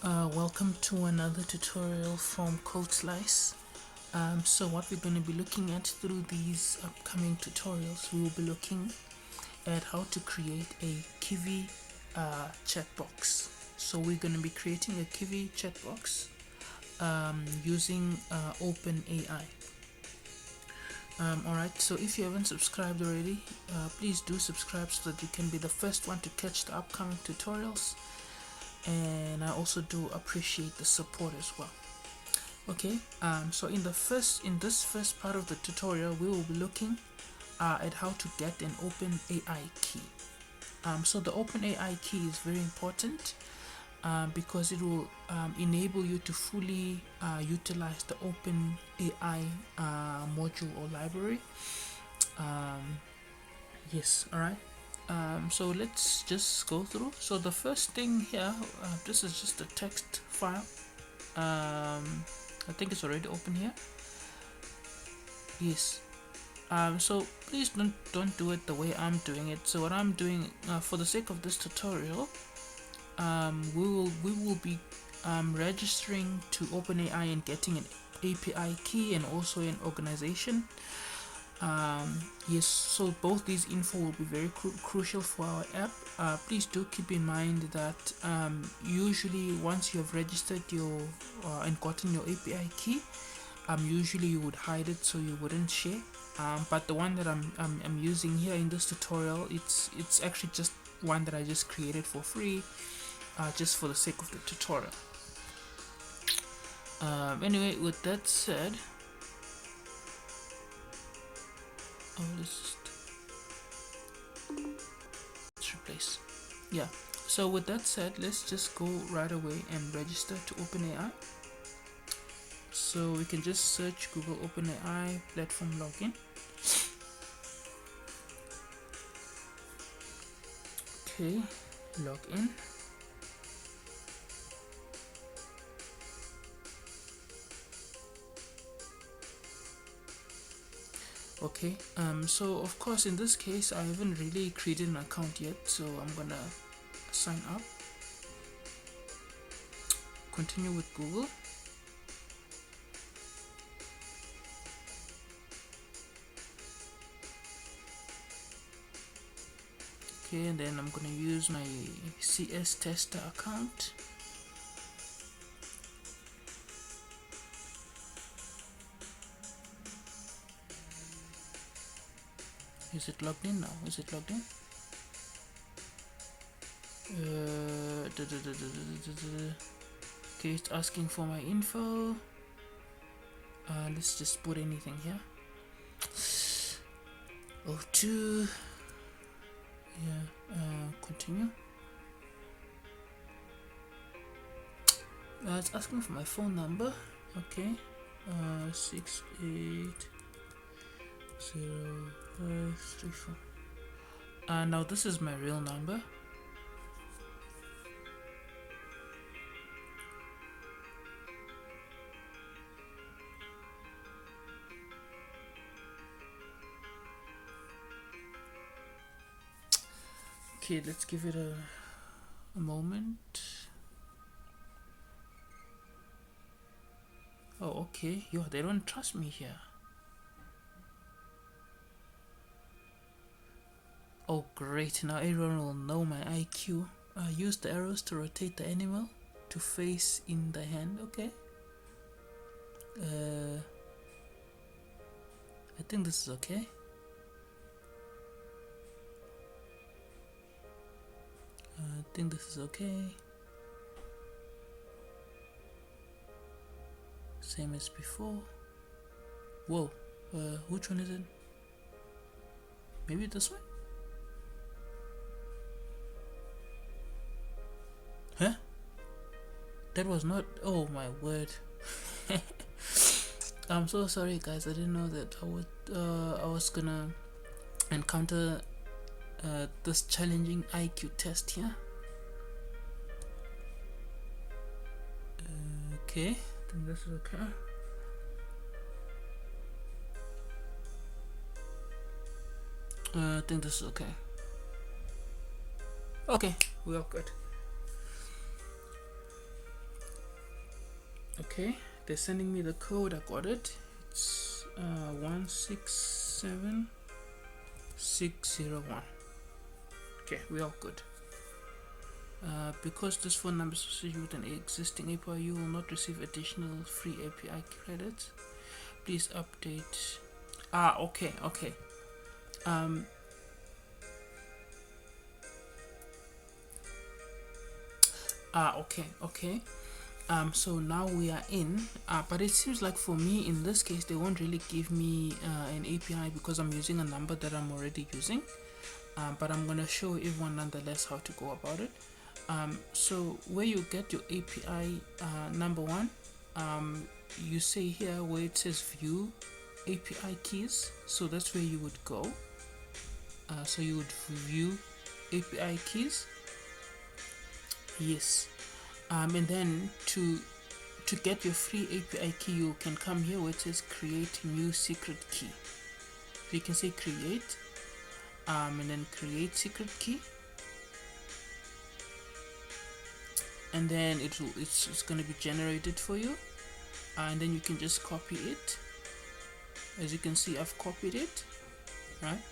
Welcome to another tutorial from Code Slice. So what we're going to be looking at through these upcoming tutorials, we will be looking at how to create a Kivy chat box. So we're going to be creating a Kivy chat box using OpenAI. Alright, so if you haven't subscribed already, please do subscribe so that you can be the first one to catch the upcoming tutorials. And I also do appreciate the support as well. Okay, so in this first part of the tutorial, we will be looking at how to get an OpenAI key. So the OpenAI key is very important because it will enable you to fully utilize the OpenAI module or library. Yes, alright. So let's just go through. So the first thing here, this is just a text file. I think it's already open here. Yes. So please don't do it the way I'm doing it. So what I'm doing, for the sake of this tutorial, we will be registering to OpenAI and getting an API key and also an organization. Yes, so both these info will be very crucial for our app. Please do keep in mind that usually once you have registered your and gotten your API key, usually you would hide it so you wouldn't share. But the one that I'm using here in this tutorial, it's actually just one that I just created for free, just for the sake of the tutorial. Anyway, with that said, let's replace. Yeah. So with that said, let's just go right away and register to OpenAI. So we can just search Google OpenAI platform login. Okay, login. Okay, so of course in this case I haven't really created an account yet, so I'm gonna sign up, continue with Google. Okay, and then I'm gonna use my CS tester account. Is it logged in now? Is it logged in? Okay, it's asking for my info. Let's just put anything here. 02. Yeah, continue. It's asking for my phone number. Okay, 680534. Now this is my real number. Okay, let's give it a moment. Oh, okay. Yo, they don't trust me here. Oh, great. Now everyone will know my IQ. Use the arrows to rotate the animal to face in the hand. Okay. I think this is okay. I think this is okay. Same as before. Whoa, which one is it? Maybe this one? Huh? That was not. Oh my word. I'm so sorry, guys. I didn't know that I was gonna encounter this challenging IQ test here. Okay, I think this is okay. I think this is okay. Okay, we are good. Okay, they're sending me the code. I got it. It's 167601. Okay, we are good. Because this phone number is associated with an existing API, you will not receive additional free API credits. Please update. Okay. Okay. So now we are in, but it seems like for me in this case they won't really give me an API because I'm using a number that I'm already using. But I'm gonna show everyone nonetheless how to go about it. So where you get your API number one, you say here where it says view API keys, so that's where you would go. So you would view API keys, yes. And then to get your free API key, you can come here where it says create new secret key. So you can say create, and then create secret key, and then it's going to be generated for you, and then you can just copy it. As you can see, I've copied it, right?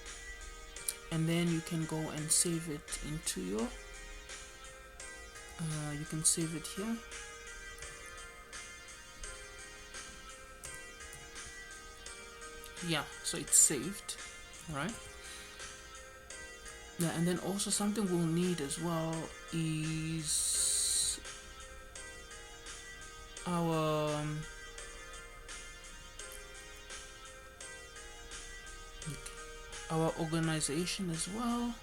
And then you can go and save it into your you can save it here. Yeah, so it's saved, right? Yeah, and then also something we'll need as well is our organization as well.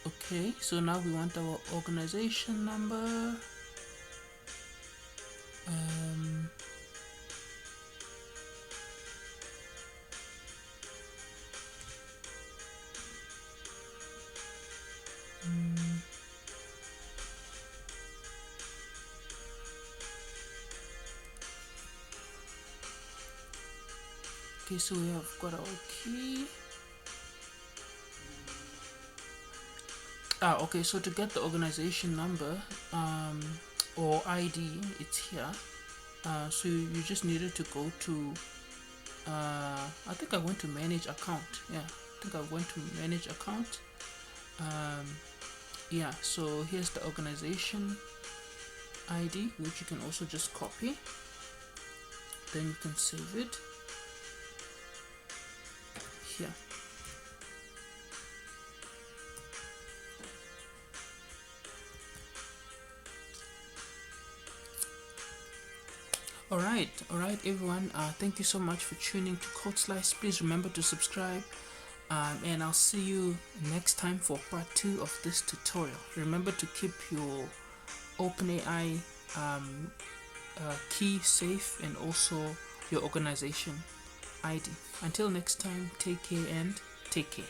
Okay, so now we want our organization number. Okay, so we have got our key. Okay, so to get the organization number or ID, it's here. So you just needed to go to I think I went to manage account. Yeah, I think I went to manage account. Yeah, so here's the organization ID, which you can also just copy, then you can save it here. Alright everyone, thank you so much for tuning to Code Slice. Please remember to subscribe, and I'll see you next time for part 2 of this tutorial. Remember to keep your OpenAI key safe, and also your organization ID. Until next time, take care and take care.